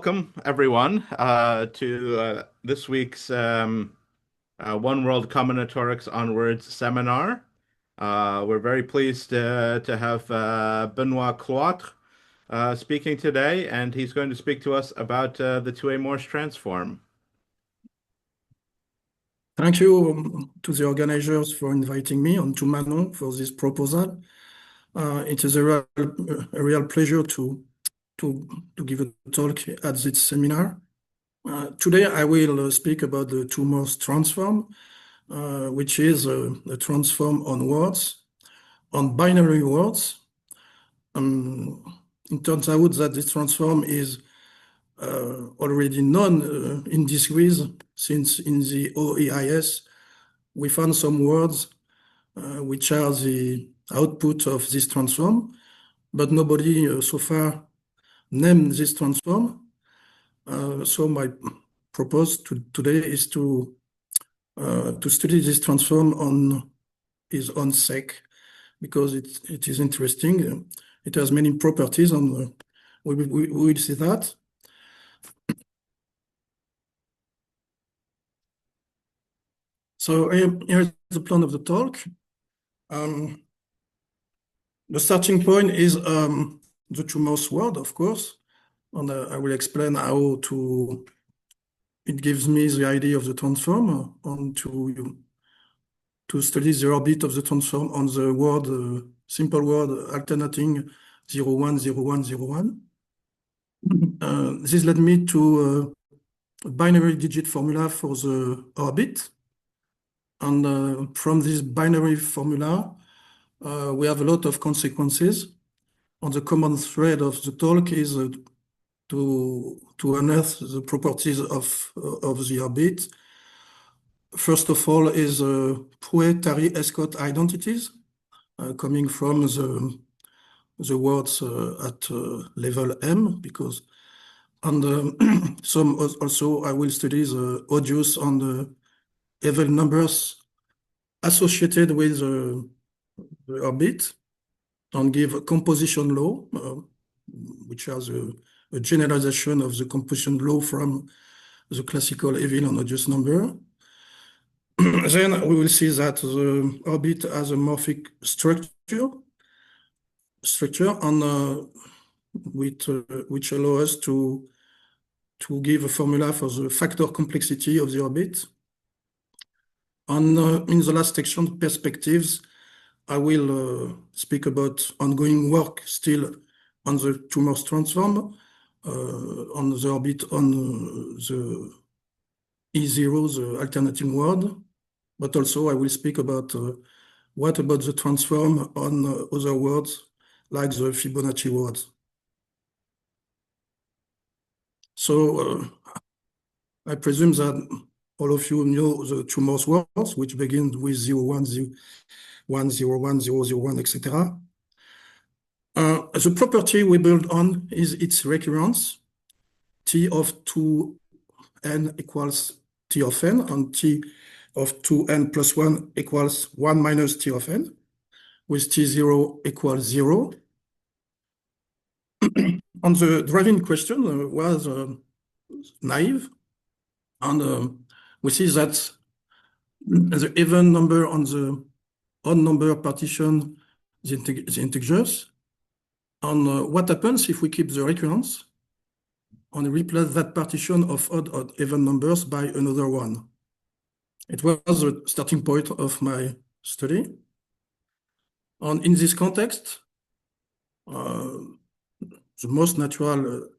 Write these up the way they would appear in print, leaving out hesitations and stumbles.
welcome everyone to this week's One World Combinatorics Onwards seminar. We're very pleased to have Benoit Cloitre speaking today, and he's going to speak to us about the Thue-Morse transform. Thank you to the organizers for inviting me, and to Manon for this proposal. It is a real pleasure to give a talk at this seminar. Today I will speak about the Thue-Morse transform, which is a transform on words, on binary words. It turns out that this transform is already known in discrete, since in the OEIS we found some words which are the output of this transform, but nobody so far named this transform. So my purpose today is to study this transform on his own sake, because it is interesting. It has many properties, and we will see that. So here's the plan of the talk. The starting point is the Thue-Morse word, of course, and I will explain how it gives me the idea of the transform, and to study the orbit of the transform on the word, simple word alternating 0, 1, 0, 1, 0, 1. This led me to a binary digit formula for the orbit. And from this binary formula, we have a lot of consequences. And the common thread of the talk is to unearth the properties of the orbit. First of all is Thue-Tary-Escott identities, coming from the words at level M, because, and some also I will study the odious and the even numbers associated with the orbit, and give a composition law, which has a generalization of the composition law from the classical even and odious number. Then we will see that the orbit has a morphic structure, and which allows us to give a formula for the factor complexity of the orbit. And in the last section, perspectives, I will speak about ongoing work still on the Thue-Morse transform, on the orbit on the E0, the alternating word, but also I will speak about what about the transform on other words like the Fibonacci words. So I presume that all of you know the Thue-Morse words, which begin with 0, 1, 0, 1, 0, 1, 0, 0, 1, etc. The property we build on is its recurrence. T of 2n equals T of n, and T of 2n plus 1 equals 1 minus T of n, with T0 equals 0. And the driving question was naive, and we see that the even number on the odd number partition the integers. And what happens if we keep the recurrence and replace that partition of odd or even numbers by another one? It was the starting point of my study. And in this context, the most natural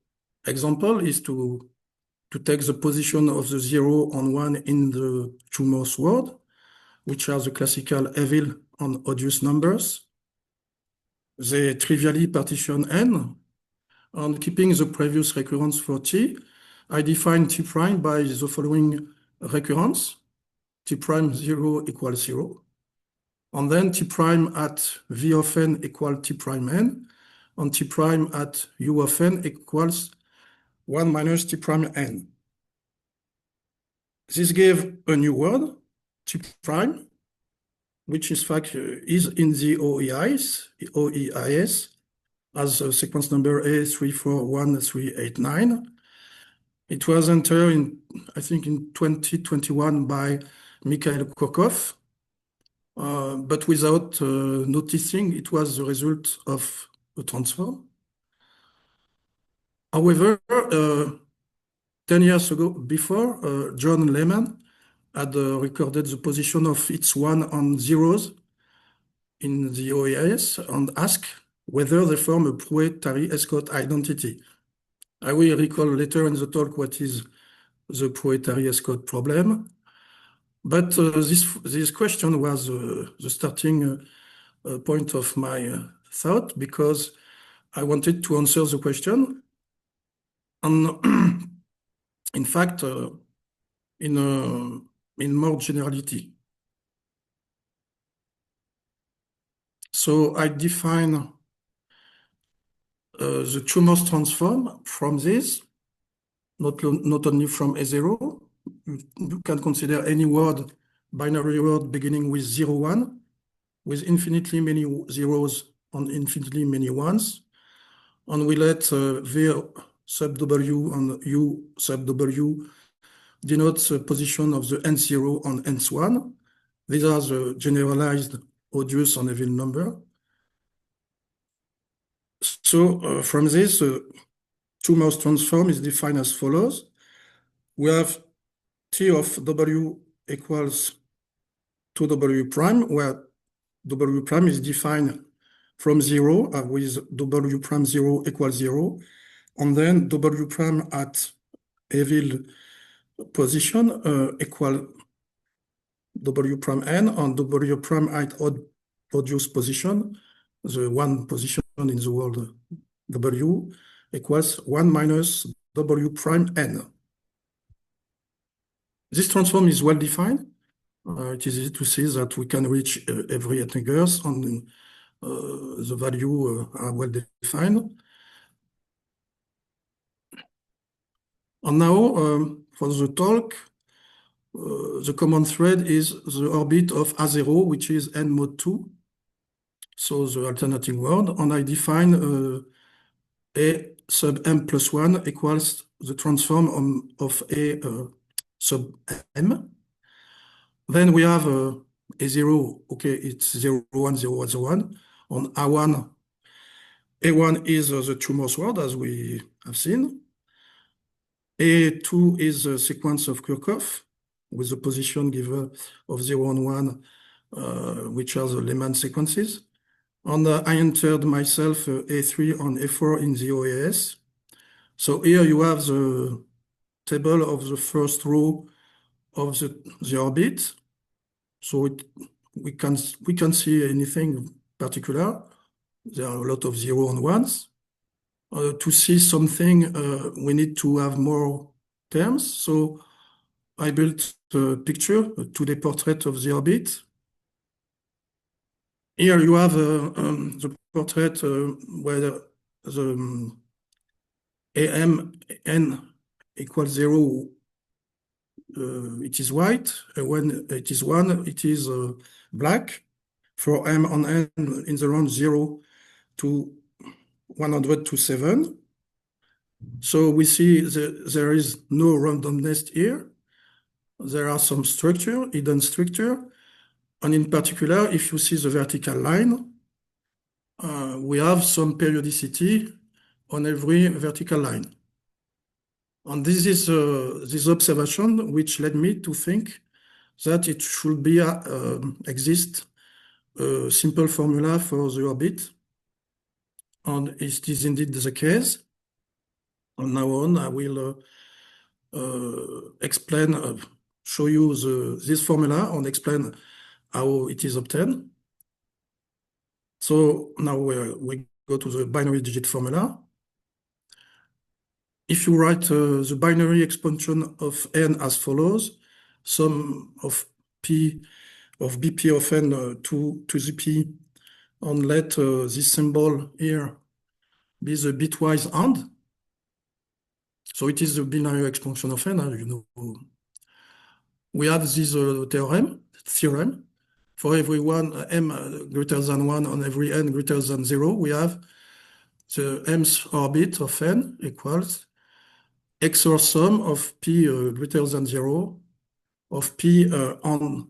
example is to take the position of the 0 and 1 in the Thue-Morse word, which are the classical evil and odious numbers. They trivially partition n, and keeping the previous recurrence for t, I define t prime by the following recurrence: t prime 0 equals 0, and then t prime at v of n equals t prime n, and t prime at u of n equals 1 minus t prime n. This gives a new word, t prime, which in fact is in the OEIS as a sequence number A341389. It was entered in, I think, in 2021 by Mikhail Kokov, but without noticing it was the result of a transform. However, 10 years ago, before, John Lehman had recorded the position of its one on zeros in the OAS and asked whether they form a Pruitt-Tari-Escott identity. I will recall later in the talk what is the Pruitt-Tari-Escott problem. But this question was the starting point of my thought because I wanted to answer the question. And in fact, in more generality. So I define the Thue-Morse transform from this, not only from A0. You can consider any word, binary word beginning with 0, 1, with infinitely many zeros and infinitely many ones. And we let V sub W and U sub W denotes the position of the n0 and n1. These are the generalized odious and evil number. So from this, Thue-Morse transform is defined as follows. We have T of W equals 2W prime, where W prime is defined from 0 with W prime 0 equals 0, and then W prime at evil position equal W prime n, and W prime at odious position, the one position in the world W equals 1 minus W prime n. This transform is well defined. It is easy to see that we can reach every integers and the value are well defined. And now for the talk, the common thread is the orbit of A0, which is n mod 2. So the alternating word, and I define A sub m plus 1 equals the transform of A sub m. Then we have A0, okay, it's 0, 1, 0, 1, 0, 1. On A1, A1 is the Thue-Morse word, as we have seen. A2 is a sequence of Kirchhoff with the position given of 0 and 1, which are the Lehman sequences. And I entered myself A3 and A4 in the OAS. So here you have the table of the first row of the orbit. So we can see anything particular. There are a lot of 0 and 1s. To see something, we need to have more terms. So I built a picture, a 2D portrait of the orbit. Here you have the portrait where the AM n equals 0, it is white. When it is 1, it is black. For m on n in the range 0 to 107. So we see there is no randomness here. There are some structure, hidden structure. And in particular, if you see the vertical line, we have some periodicity on every vertical line. And this is this observation which led me to think that it should be exist a simple formula for the orbit. And it is indeed the case. And now on, I will explain, show you this formula and explain how it is obtained. So now we go to the binary digit formula. If you write the binary expansion of n as follows, sum of p of bp of n to the p, and let this symbol here be the bitwise AND. So it is the binary expansion of n, you know. We have this theorem. For every one m greater than 1 and every n greater than 0, we have the mth orbit of n equals XOR sum of P greater than 0 of P on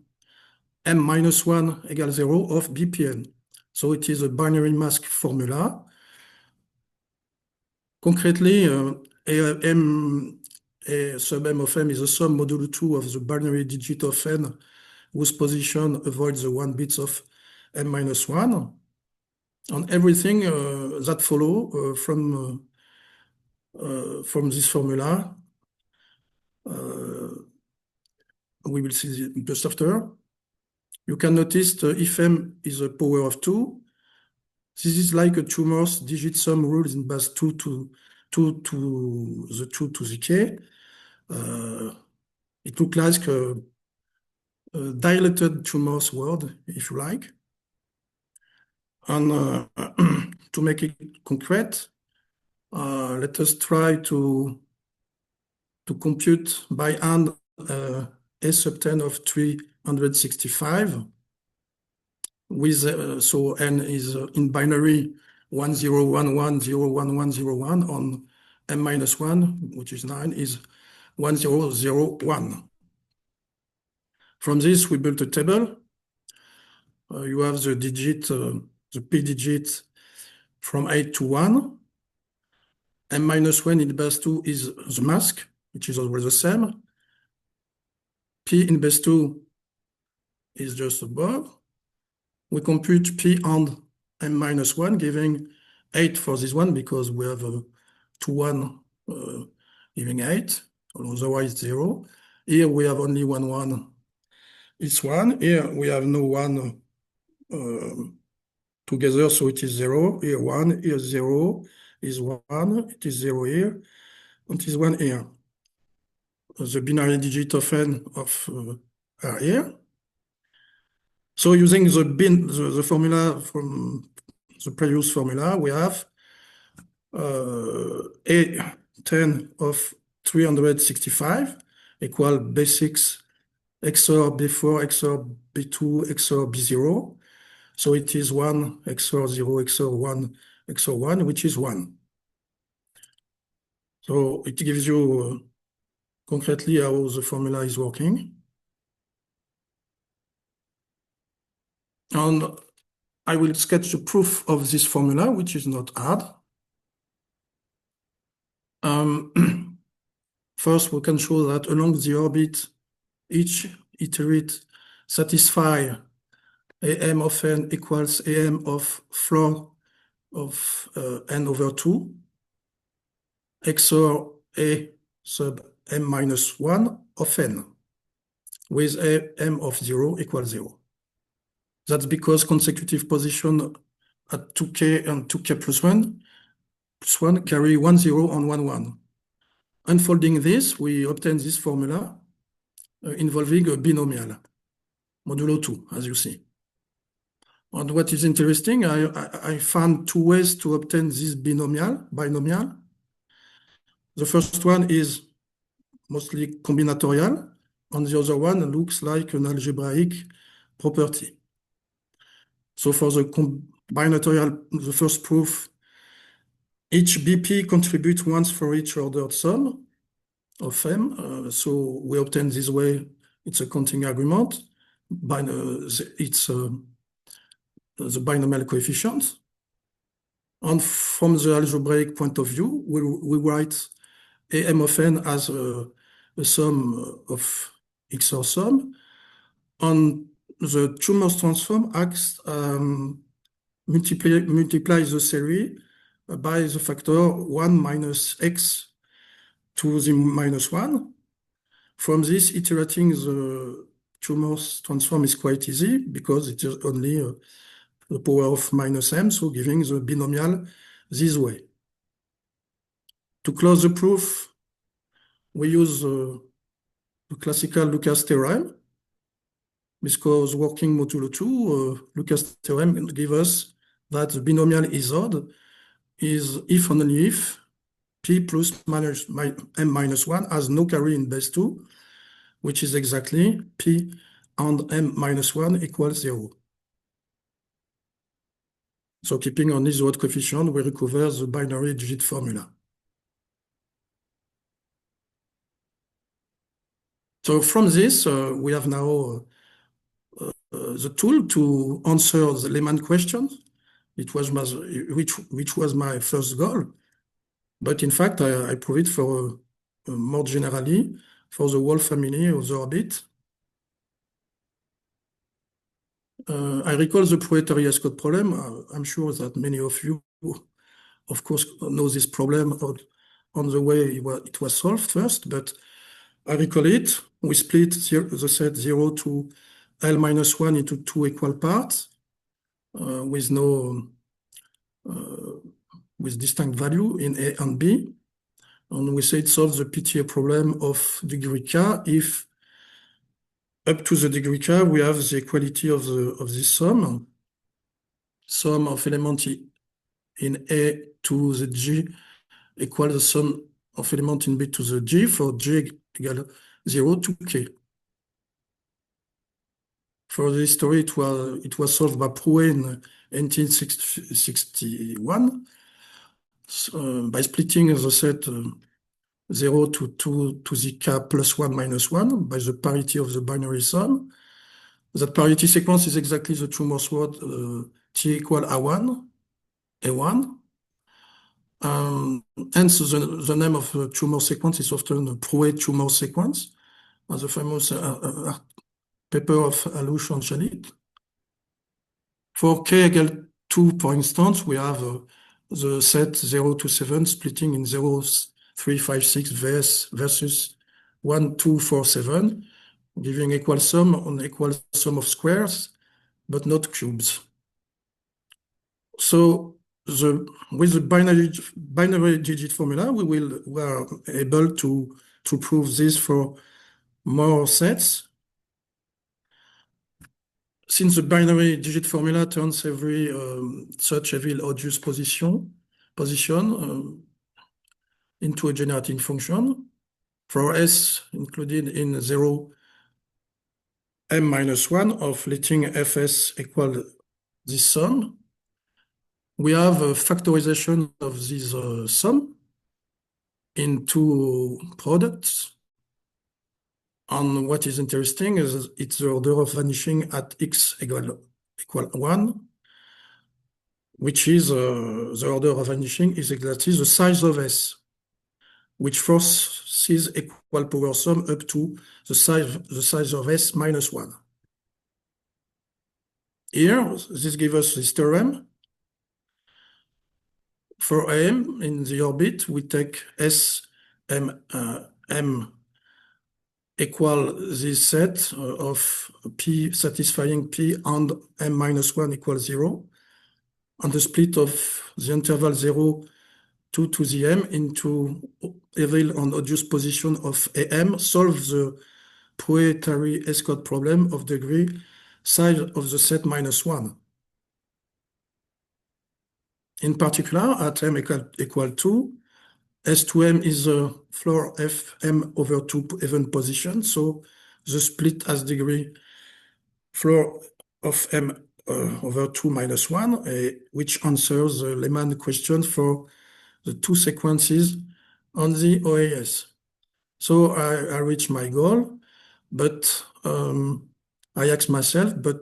M minus 1 equals 0 of BPN. So it is a binary mask formula. Concretely, A sub M of M is a sum modulo 2 of the binary digit of N whose position avoids the 1 bits of M minus 1. And everything that follow from this formula, we will see just after. You can notice if M is a power of 2, this is like a Thue-Morse digit sum rules in base 2 to the 2 to the k. It looks like a dilated Thue-Morse word, if you like. And to make it concrete, let us try to compute by hand A sub 10 of 365 with so N is in binary 1011011101 on M minus 1, which is 9, is 1001. From this, we built a table. You have the digit, the P digit from 8 to 1. M minus 1 in base 2 is the mask, which is always the same. P in base 2 is just above. We compute P and M minus 1, giving 8 for this one because we have 2, 1 giving 8, otherwise 0. Here we have only 1, 1. It's 1. Here we have no 1 together, so it is 0. Here 1, here 0 is 1, it is 0 here, and it is 1 here. The binary digit of N of are here. So using the formula from the previous formula, we have A10 of 365 equal B6 XOR B4 XOR B2 XOR B0. So it is 1 XOR 0 XOR 1 XOR 1, which is 1. So it gives you concretely how the formula is working. And I will sketch the proof of this formula, which is not hard. First, we can show that along the orbit, each iterate satisfy AM of N equals AM of floor of N over 2, XOR A sub M minus 1 of N, with AM of 0 equals 0. That's because consecutive position at 2k and 2k plus 1 carry 1, 0 and 1, 1. Unfolding this, we obtain this formula involving a binomial, modulo 2, as you see. And what is interesting, I found 2 ways to obtain this binomial. The first one is mostly combinatorial, and the other one looks like an algebraic property. So for the combinatorial, the first proof, each BP contributes once for each ordered sum of M. So we obtain this way, it's a counting argument. It's the binomial coefficient. And from the algebraic point of view, we write AM of N as a sum of XOR sum. And the Thue-Morse transform acts multiplies the series by the factor 1 minus x to the minus 1. From this, iterating the Thue-Morse transform is quite easy because it is only the power of minus m, so giving the binomial this way. To close the proof, we use the classical Lucas theorem, because working modulo 2, Lucas theorem gives us that the binomial is odd is if and only if P plus minus M minus 1 has no carry in base 2, which is exactly P and M minus 1 equals 0. So keeping only the odd coefficient, we recover the binary digit formula. So from this, we have now the tool to answer the layman question. Which was my first goal. But in fact, I prove it for more generally for the whole family of the orbit. I recall the Proetary S-code problem. I'm sure that many of you, of course, know this problem on the way it was solved first, but I recall it. We split the set 0 to L minus 1 into two equal parts with no with distinct value in A and B. And we say it solves the PTA problem of degree K if up to the degree K we have the equality of this sum of elements in A to the G equal the sum of elements in B to the G for G equal 0 to K. For this story, it was solved by Prouet in 1861 by splitting the set 0 to 2 to the K plus 1 minus 1 by the parity of the binary sum. That parity sequence is exactly the Thue-Morse word T equal A1, A1. Hence, the name of the Thue-Morse sequence is often a Prouet Thue-Morse sequence, as the famous paper of Alouche and Chalit. For K equal 2, for instance, we have the set 0 to 7 splitting in 0, 3, 5, 6 versus 1, 2, 4, 7, giving equal sum on equal sum of squares, but not cubes. So with the binary digit formula, we are able to prove this for more sets. Since the binary digit formula turns every such evil odious position into a generating function, for S included in 0 m minus 1 of letting fs equal this sum, we have a factorization of this sum into products. And what is interesting is it's the order of vanishing at x equal 1, which is the order of vanishing is exactly the size of S, which forces equal power sum up to the size of S minus 1. Here, this gives us this theorem. For M in the orbit, we take M equal this set of P satisfying P and M minus 1 equals 0, and the split of the interval 0 to the M into evil and odious position of AM solves the Proetary S-code problem of degree size of the set minus 1. In particular, at M equal 2, S2M is a floor Fm over 2 even position, so the split has degree floor of M over 2 minus 1, which answers the layman question for the two sequences on the OAS. So I reached my goal, but I asked myself, but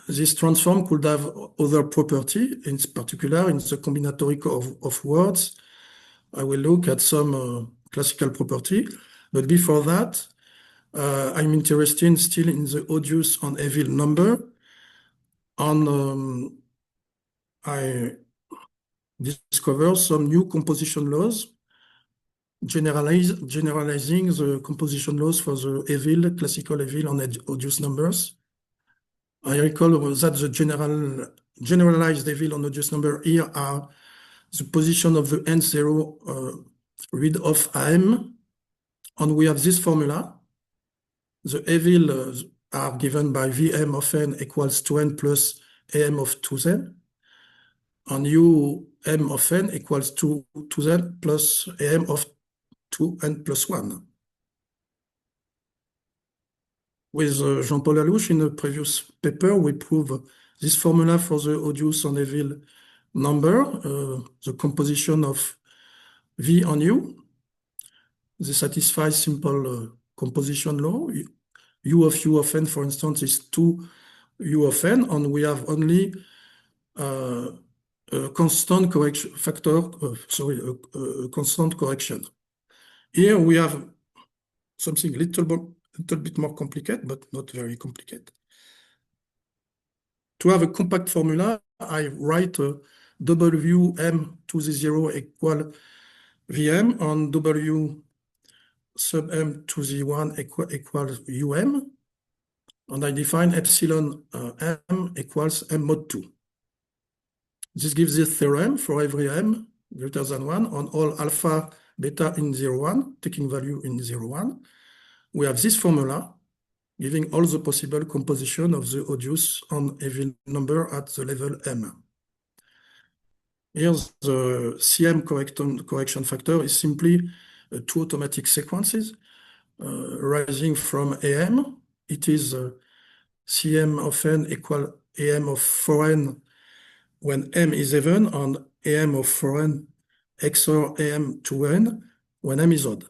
this transform could have other property, in particular in the combinatoric of words. I will look at some classical property, but before that, I'm interested still in the odious and evil number, and I discover some new composition laws, generalizing the composition laws for the evil, classical evil, and odious numbers. I recall that the generalized evil and odious number here are the position of the n0 read of AM, and we have this formula. The evil are given by Vm of n equals 2n plus am of 2z, and um of n equals 2z plus am of 2n plus 1. With Jean-Paul Alouche in a previous paper, we prove this formula for the odious and evil number, the composition of V and U. They satisfy simple composition law. U of n, for instance, is 2 u of n, and we have only a constant correction factor, a constant correction. Here we have something little bit more complicated, but not very complicated. To have a compact formula, I write Wm to the 0 equal Vm, and W sub m to the 1 equals Um, and I define epsilon m equals m mod 2. This gives the theorem for every m greater than 1 on all alpha, beta in 0, 1, taking value in 0, 1. We have this formula giving all the possible composition of the odious and even number at the level m. Here's the CM correction factor is simply 2 automatic sequences rising from AM. It is CM of n equal AM of 4n when m is even, and AM of 4n XOR AM to n when m is odd.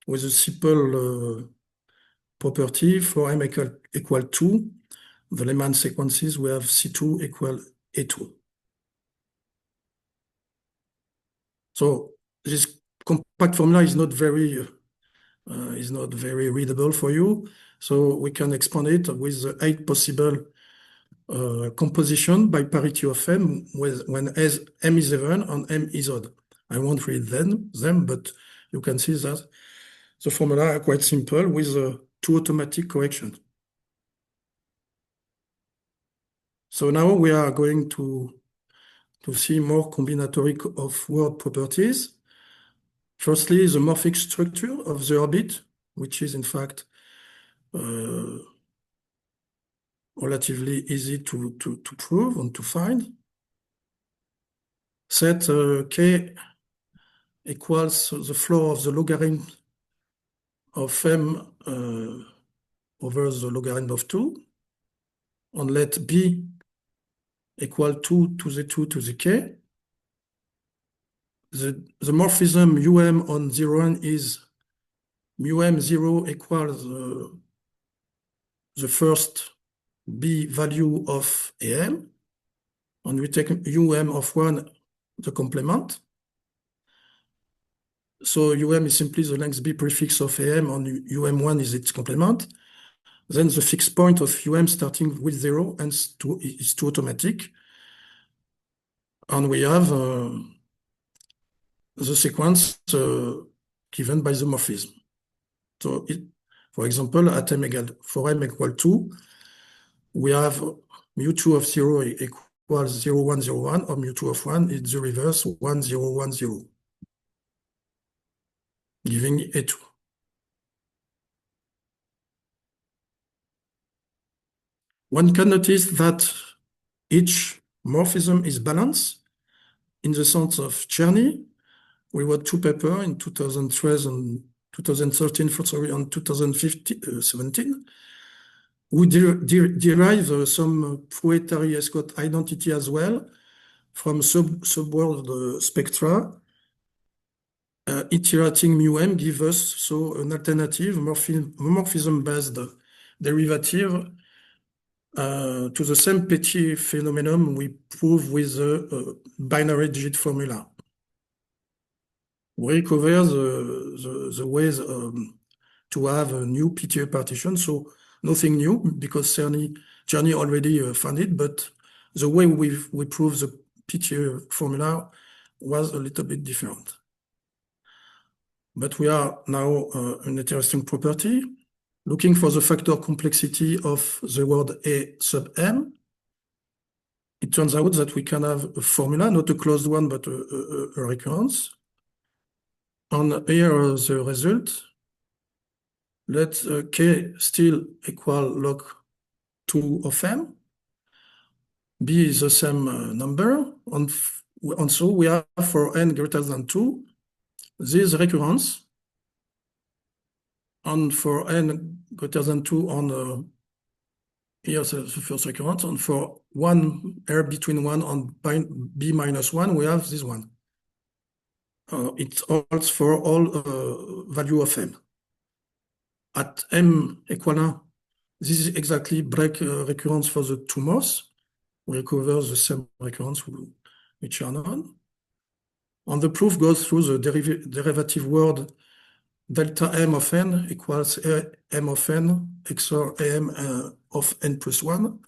With a simple property for m equal 2, the Lehmann sequences, we have C2 equal A2. So this compact formula is not very readable for you. So we can expand it with the 8 possible composition by parity of m when as m is even and m is odd. I won't read them, but you can see that the formula are quite simple with 2 automatic corrections. So now we are going to see more combinatoric of word properties. Firstly, the morphic structure of the orbit, which is in fact relatively easy to prove and to find. Set k equals the floor of the logarithm of m over the logarithm of 2, and let b equal 2 to the 2 to the k. The morphism um on 0n is mu 0 equals the first b value of am, and we take of 1, the complement. So is simply the length b prefix of am, and 1 is its complement. Then the fixed point of starting with 0 and is 2 automatic. And we have the sequence given by the morphism. So, for example, at m equal 2, we have mu2 of 0 equals 0, 1, 0, 1, or mu2 of 1 is the reverse 1, 0, 1, 0, giving A2. One can notice that each morphism is balanced in the sense of Czerny. We wrote 2 papers in 2013 and 2017. We derive some Thue-Morse identity as well from subworld spectra. Iterating mu give us so an alternative morphism-based derivative to the same Petit phenomenon we prove with the binary digit formula. We recover the ways to have a new PTA partition, so nothing new because Czerny already found it, but the way we prove the PTA formula was a little bit different. But we are now an interesting property, looking for the factor complexity of the word A sub m. It turns out that we can have a formula, not a closed one, but a recurrence. And here the result. Let k still equal log 2 of m. B is the same number. And so we have for n greater than 2, this recurrence. And for n greater than 2 on here's the first recurrence. And for 1 r between 1 and b minus 1, we have this one. It holds for all value of m. at m equal 1, this is exactly break recurrence for the Thue-Morse. We recover the same recurrence which are known. And the proof goes through the derivative word delta m of n equals m of n XOR am of n plus 1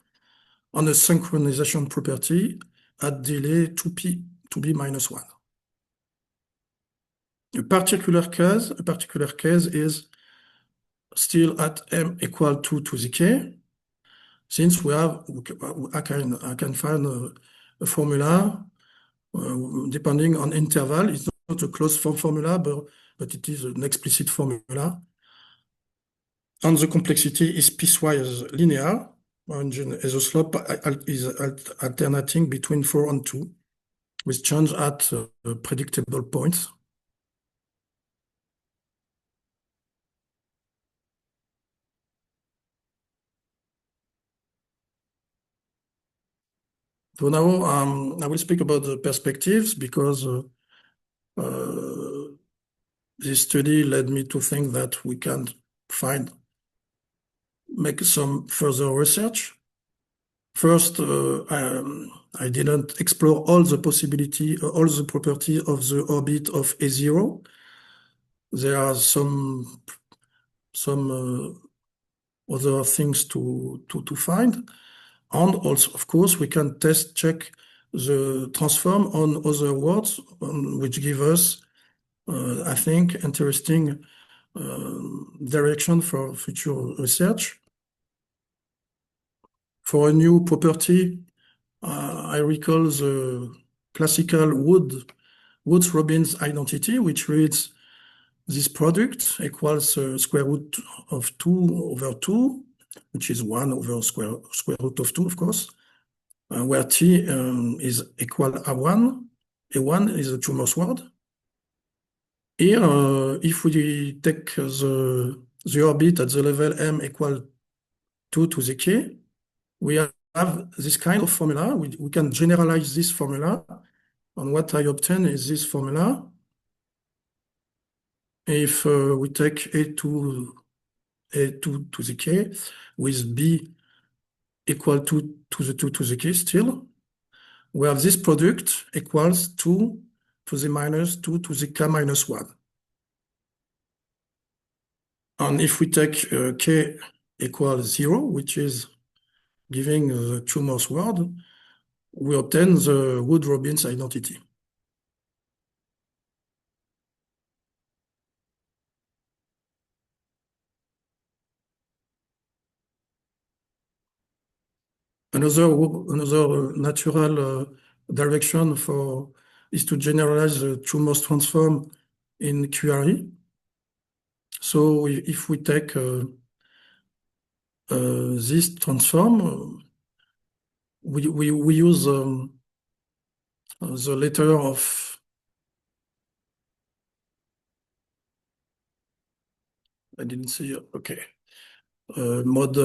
on a synchronization property at delay 2p to be minus 1. A particular case is still at m equal to the k, since I can find a formula depending on interval. It's not a closed form formula, but it is an explicit formula. And the complexity is piecewise linear, and the slope is alternating between 4 and 2, with change at predictable points. So now I will speak about the perspectives, because this study led me to think that we can make some further research. First, I didn't explore all the property of the orbit of A0. There are some other things to find. And also, of course, we can check the transform on other words, which give us, I think, interesting direction for future research. For a new property, I recall the classical Woods-Robbins identity, which reads this product equals square root of 2 over 2, which is 1 over square root of 2, of course, where t is equal A1. A1 is a Thue-Morse word. Here, if we take the orbit at the level m equal 2 to the k, we have this kind of formula. We can generalize this formula, and what I obtain is this formula. If we take A2 to the k with b equal to the 2 to the k still, we have this product equals 2 to the minus 2 to the k minus 1. And if we take k equals 0, which is giving the Thue-Morse word, we obtain the Wood-Robbins identity. Another natural direction is to generalize the Thue-Morse transform in query. So if we take this transform, we use the letter of, I didn't see, okay, mod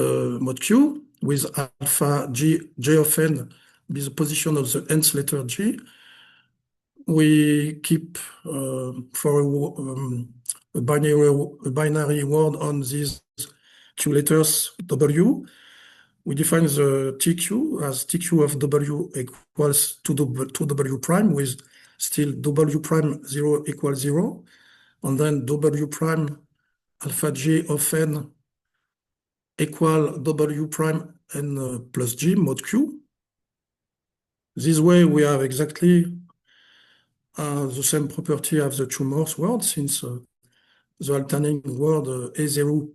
Q with alpha j of n be the position of the nth letter g. We keep for a binary word on these Q letters W. We define the TQ as TQ of W equals 2W prime, with still W prime 0 equals 0, and then W prime alpha j of n equal W prime n plus g mod Q. This way we have exactly the same property of the Thue-Morse word, since the alternating word A0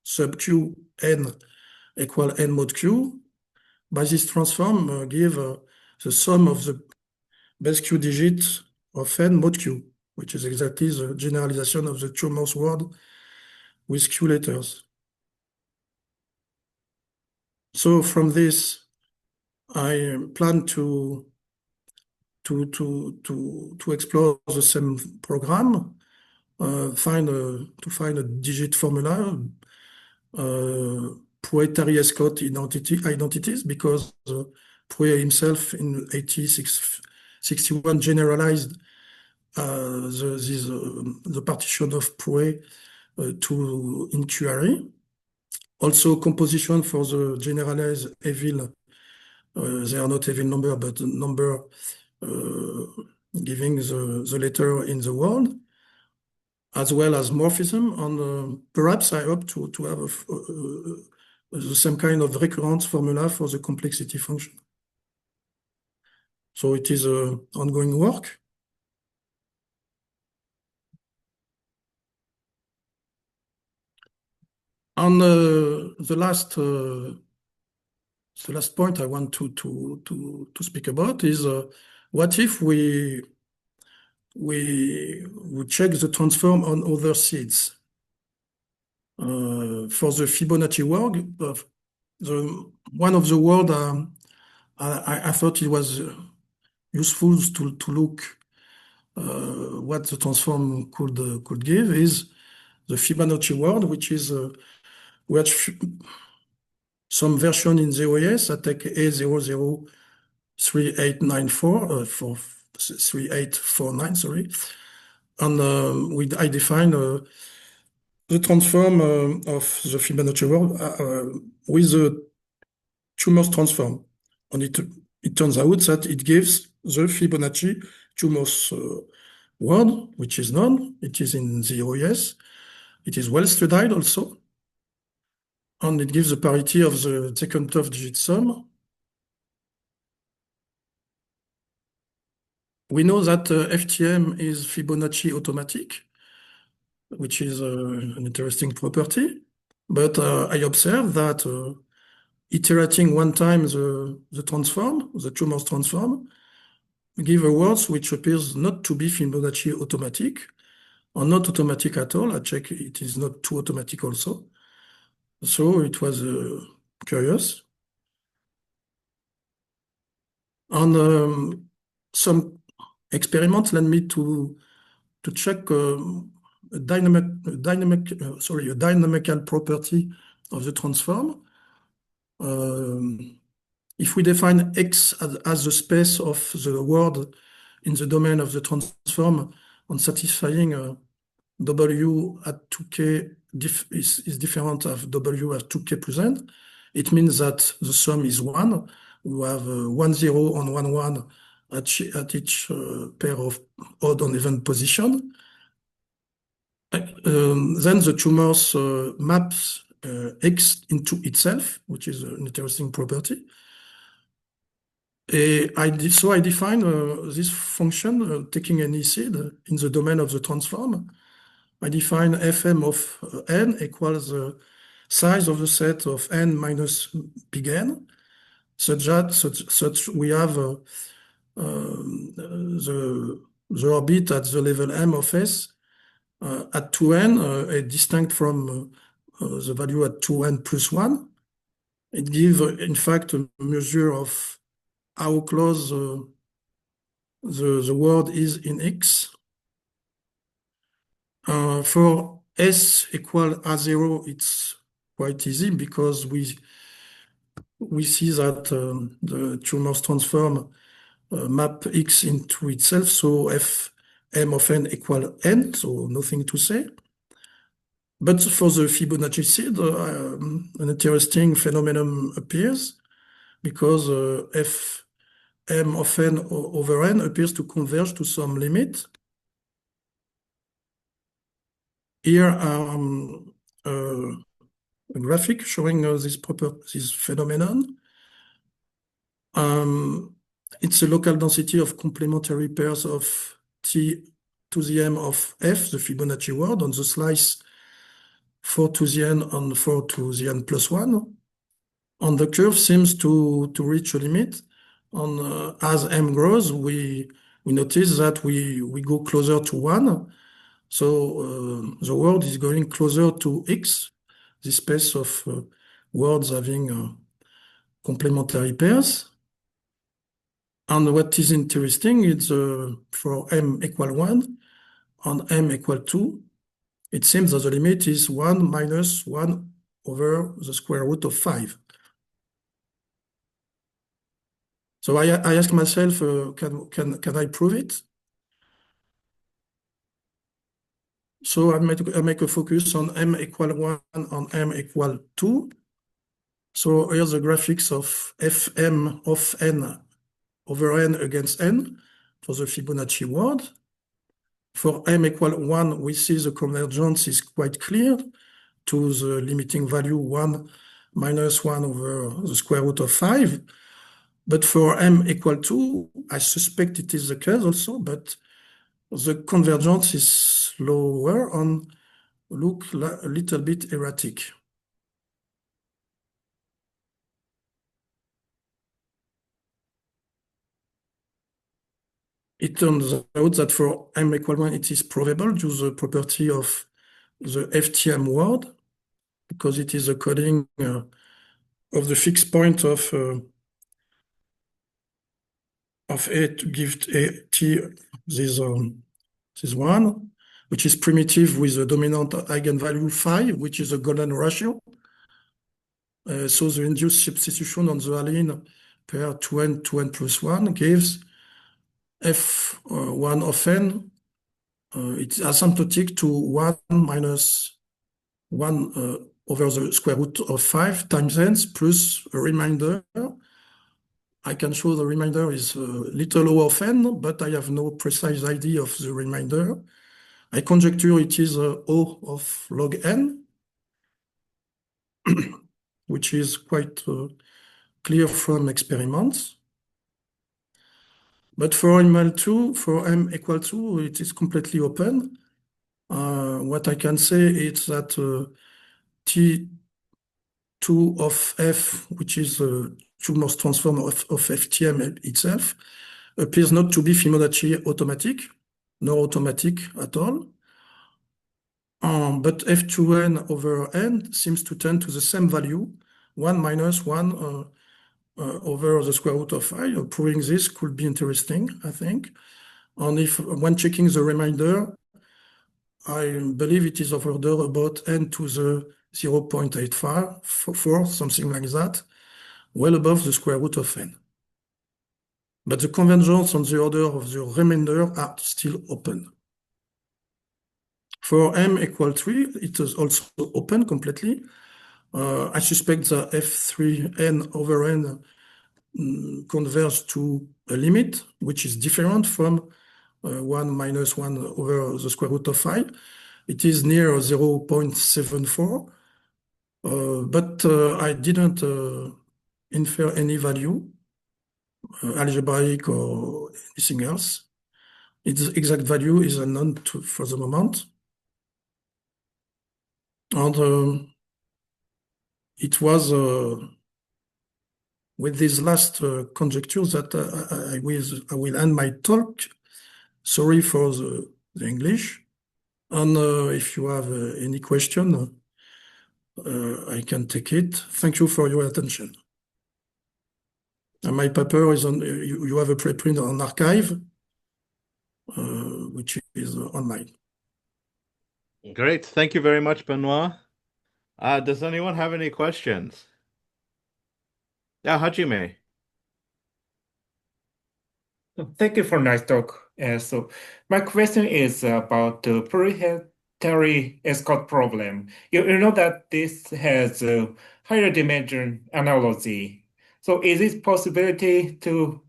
sub Q n equal n mod Q. By this transform, give the sum of the base Q digit of n mod Q, which is exactly the generalization of the Thue-Morse word with Q letters. So from this, I plan to explore the same program, to find a digit formula, Prouet-Tariescott identities, because Prouet himself in 1861 generalized the partition of Prouet to inquiry. Also, composition for the generalized evil. They are not evil number, but the number giving the letter in the word, as well as morphism. And perhaps I hope to have the same kind of recurrence formula for the complexity function. So it is ongoing work. And the last point I want to speak about is what if we check the transform on other seeds? For the Fibonacci work, one of the word I thought it was useful to look what the transform could give is the Fibonacci word, which is which some version in the OS that take A003894 for 3849, sorry. And I define the transform of the Fibonacci word with the Thue-Morse transform. And it turns out that it gives the Fibonacci Thue-Morse word, which is known. It is in the OS. It is well studied also. And it gives the parity of the second 12-digit sum. We know that FTM is Fibonacci automatic, which is an interesting property. But I observe that iterating one time the transform, the Thue-Morse transform, give a word which appears not to be Fibonacci automatic, or not automatic at all. I check it is not too automatic also. So it was curious. And some experiments led me to check a dynamical property of the transform. If we define X as the space of the word in the domain of the transform on satisfying W at 2k is different of W at 2k present, it means that the sum is 1. We have 1, 0 and 1, 1 at each pair of odd and even position. Then the Thue-Morse maps X into itself, which is an interesting property. So I define this function taking any seed in the domain of the transform. I define Fm of n equals the size of the set of n minus big N, such we have the orbit at the level m of S at 2n distinct from the value at 2n plus 1. It gives, in fact, a measure of how close the word is in X. For S equal A0, it's quite easy because we see that the Thue-Morse transform map X into itself, so f m of n equal n, so nothing to say. But for the Fibonacci seed, an interesting phenomenon appears because f m of n over n appears to converge to some limit. Here a graphic showing this phenomenon. It's a local density of complementary pairs of t to the m of f, the Fibonacci word, on the slice 4 to the n and 4 to the n plus 1. And the curve seems to reach a limit. And as m grows, we notice that we go closer to 1. So the word is going closer to X, the space of words having complementary pairs. And what is interesting is for m equal 1 and m equal 2, it seems that the limit is 1 minus 1 over the square root of 5. So I ask myself, can I prove it? So I make a focus on m equal 1 and m equal 2. So here's the graphics of Fm of n over n against n for the Fibonacci word. For m equal 1, we see the convergence is quite clear to the limiting value 1 minus 1 over the square root of 5. But for m equal 2, I suspect it is the case also, but the convergence is lower and look a little bit erratic. It turns out that for m equal 1, it is probable due to the property of the FTM word, because it is a coding of the fixed point of A to give a t this one, which is primitive with the dominant eigenvalue phi, which is a golden ratio. So the induced substitution on the allele per 2n plus 1 gives f1 of n. It's asymptotic to 1 minus 1 over the square root of 5 times n plus a remainder. I can show the remainder is little o of n, but I have no precise idea of the remainder. I conjecture it is o of log n, which is quite clear from experiments. But for ML2, for m equal 2, it is completely open. What I can say is that T2 of f, which is the Thue-Morse transform of FTM itself, appears not to be Fibonacci automatic, nor automatic at all. But f2n over n seems to tend to the same value, 1 minus 1 over the square root of 5. Proving this could be interesting, I think. And if when checking the remainder, I believe it is of order about n to the 0.854, something like that, well above the square root of n. But the convergence on the order of the remainder are still open. For m equal 3, it is also open completely. I suspect the f3n over n converge to a limit, which is different from 1 minus 1 over the square root of 5. It is near 0.74, but I didn't infer any value, algebraic or anything else. Its exact value is unknown for the moment. And it was with these last conjectures that I will end my talk. Sorry for the English. And if you have any question, I can take it. Thank you for your attention. And my paper is on, you have a preprint on archive, which is online. Great. Thank you very much, Benoit. Does anyone have any questions? Yeah, Hajime. Thank you for nice talk. So my question is about the proprietary escort problem. You know that this has a higher dimension analogy. So is it possibility to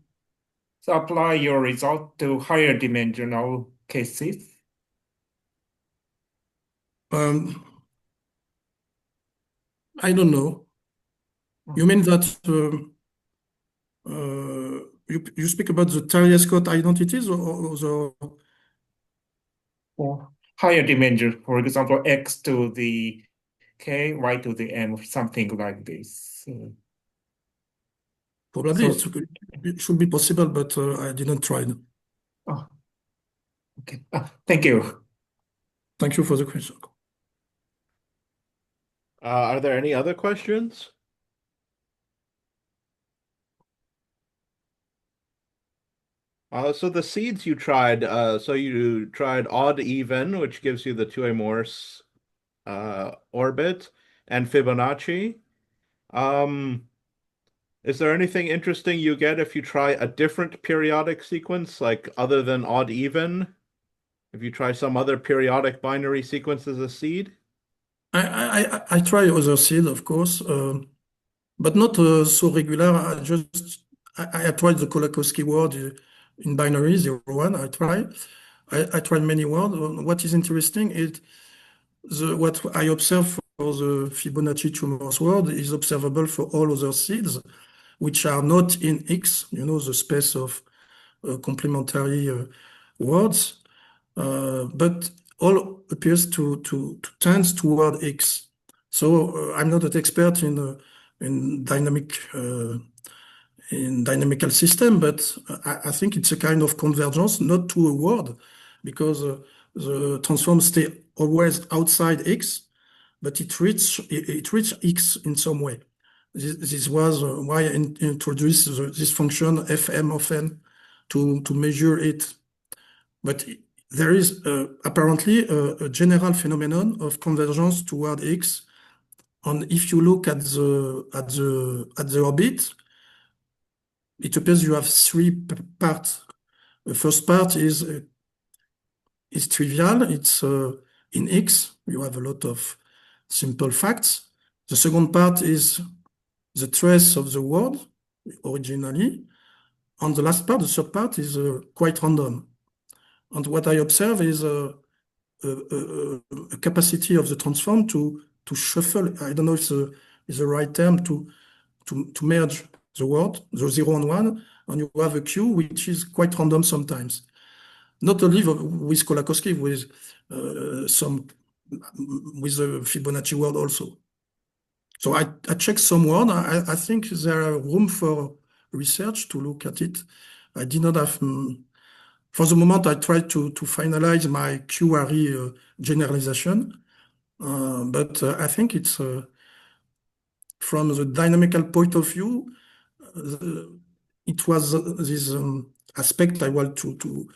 apply your result to higher dimensional cases? Um, I don't know. You mean that you speak about the Terry-Scott identities or the Or higher dimension, for example, x to the k, y to the m, something like this. probably So, it should be possible, but I didn't try. oh, okay. Thank you. Thank you for the question. Are there any other questions? So the seeds you tried, so you tried odd even, which gives you the Thue-Morse orbit, and Fibonacci. Um, is there anything interesting you get if you try a different periodic sequence, like other than odd even? If you try some other periodic binary sequence as a seed? I try other seed, of course, but not so regular. I tried the Kolakowski word in binary 0, 1. I tried many words. What is interesting is what I observe for the Fibonacci Thue-Morse word is observable for all other seeds, which are not in X, the space of complementary words, but all appears to tend toward X. So I'm not an expert in dynamical system, but I think it's a kind of convergence, not to a word, because the transform stay always outside X, but it reach X in some way. This was why I introduced this function fm of n to measure it. But there is apparently a general phenomenon of convergence toward X. And if you look at the orbit, it appears you have three parts. The first part is trivial. It's in X. You have a lot of simple facts. The second part is the trace of the word originally. And the last part, the third part, is quite random. And what I observe is a capacity of the transform to shuffle. I don't know if is the right term to merge the word, the 0 and 1, and you have a Q which is quite random sometimes. Not only with Kolakowski, with some with the Fibonacci word also. So I checked some word. I think there are room for research to look at it. I did not have. For the moment, I tried to finalize my QRE generalization, but I think it's from the dynamical point of view, it was this aspect I want to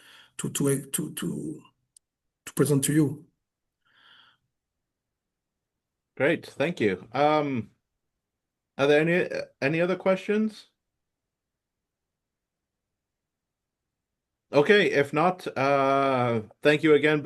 present to you. Great, thank you. Are there any other questions? Okay, if not, thank you again.